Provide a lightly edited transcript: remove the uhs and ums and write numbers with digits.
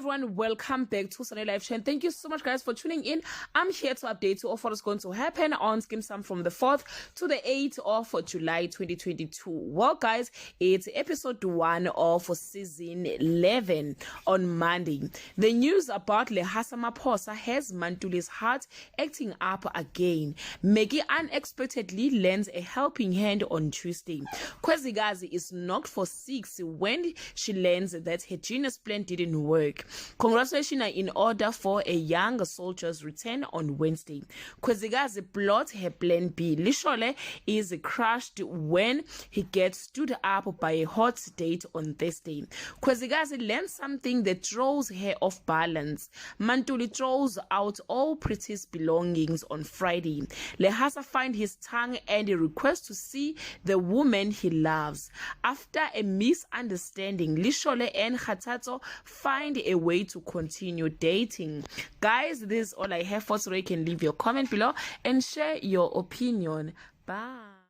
everyone, welcome back to Sunday Live Show. Thank you so much, guys, for tuning in. I'm here to update you of what is going to happen on Skeem Saam from the 4th to the 8th of July 2022. Well, guys, it's episode 1 of season 11 on Monday. The news about Lehasa Maphosa has Mantuli's heart acting up again. Maggie unexpectedly lends a helping hand on Tuesday. Khwezikazi is knocked for 6 when she learns that her genius plan didn't work. Congratulations are in order for a young soldier's return on Wednesday. Khwezikazi plots her plan B. Lishole is crushed when he gets stood up by a hot date on Thursday. Khwezikazi learns something that throws her off balance. Mantuli throws out all Pretty's belongings on Friday. Lehasa finds his tongue and requests to see the woman he loves. After a misunderstanding, Lishole and Khathatso find a way to continue dating. Guys, this is all I have for today. You can leave your comment below and share your opinion. Bye.